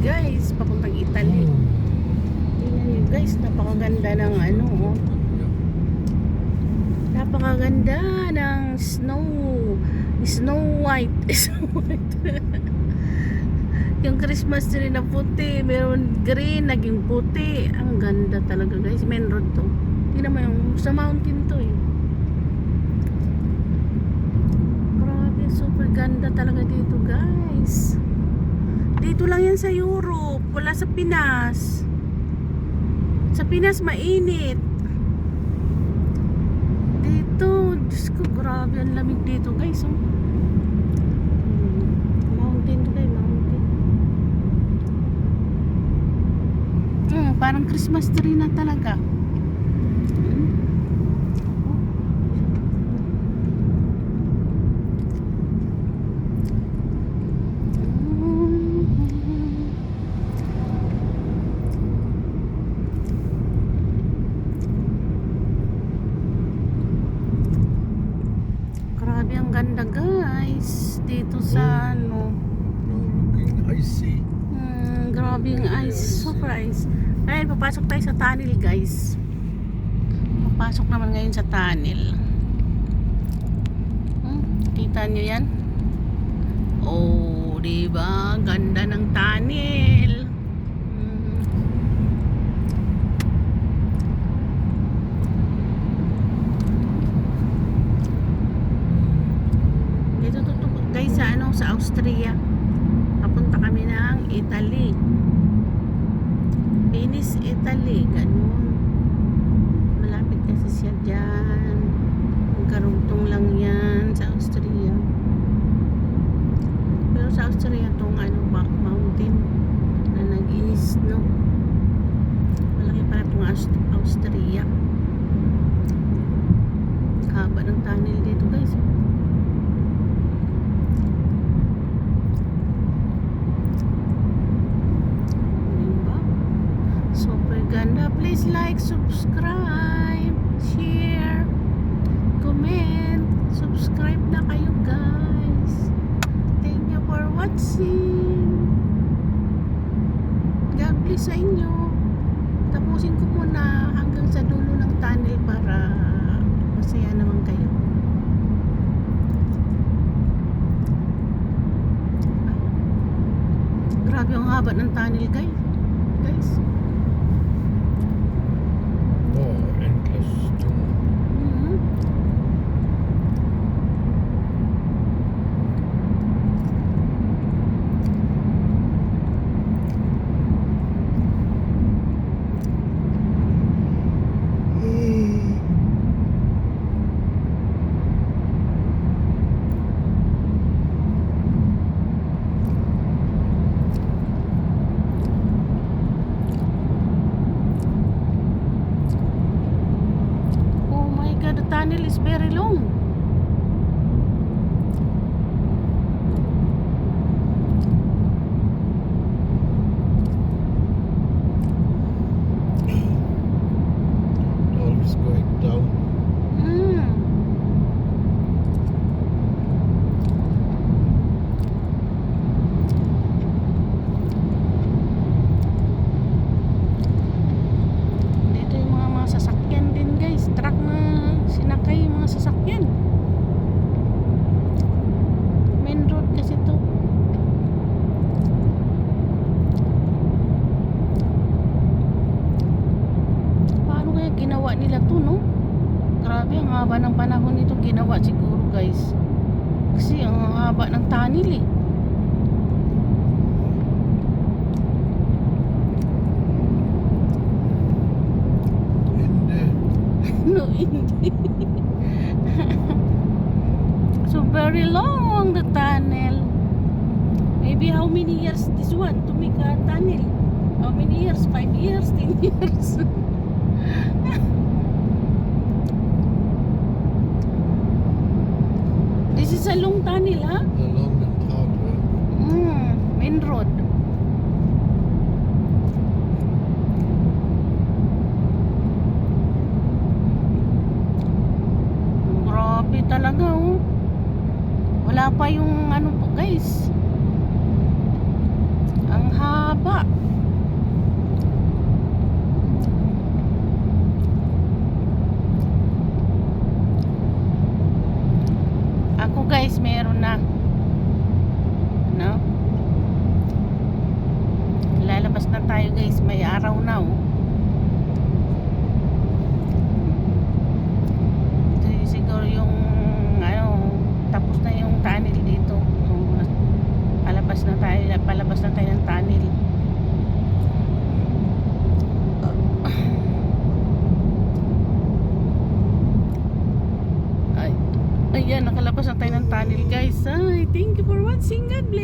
guys, papuntang Italy. Tingnan nyo guys, napakaganda ng ano, oh. Napakaganda ng Snow White. Snow White. Yung Christmas tree na puti, meron green, naging puti. Ang ganda talaga guys. Main road to. Tingnan mo yung sa mountain to eh. Grabe, super ganda talaga dito guys. Dito lang yan sa Europe, wala sa Pinas. Sa Pinas mainit. Dito, Diyos ko, grabe ang lamig dito guys, oh. Mountain to guys, mountain. Parang Christmas tree na talaga. Grabe ang ganda guys dito sa ano. Looking icy. Grabe yung ice, super ice. Ayun, papasok tayo sa tunnel guys. Papasok naman ngayon sa tunnel. Kita nyo yan? Oh, diba? Ganda ng tunnel. Dito tutupo guys sa ano, sa Austria. Papunta kami ng Italy. Venice, Italy, ganun. Malapit kasi siya dyan. Karugtong lang yan sa Austria. Pero sa Austria itong ano, mountain na nag-i-snow. Malaki pala itong Austria. Haba ng tunnel dito guys. Ganda. Please like, subscribe, share, comment, subscribe na kayo guys. Thank you for watching. God bless sa inyo. Tapusin ko muna hanggang sa dulo ng tunnel para masaya naman kayo. Grabe ang haba ng tunnel guys. Endless too. The tunnel is very long. Always going down. Dito yung mga sasakyan din guys. Truck na sinakay yung mga sasakyan. Main road kasi to. Paano kaya ginawa nila to, no? Grabe, ang haba ng panahon nito ginawa siguro guys. Kasi ang haba ng tunnel eh. No, hindi. So very long the tunnel. Maybe how many years this one to make a tunnel? How many years? 5 years? 10 years? This is a long tunnel, huh? The long and hard work. Main road. Grabe talaga, oh. Wala pa yung ano po guys. Ang Ang haba. Ako guys, meron na. No? Lalabas na tayo guys. May araw na oh. Ito yung siguro yung ano, tapos na yung tunnel dito. Palabas na tayo ng tunnel. Ay, ayan, nakalabas na tayo ng tunnel guys. Ay, thank you for watching. God bless.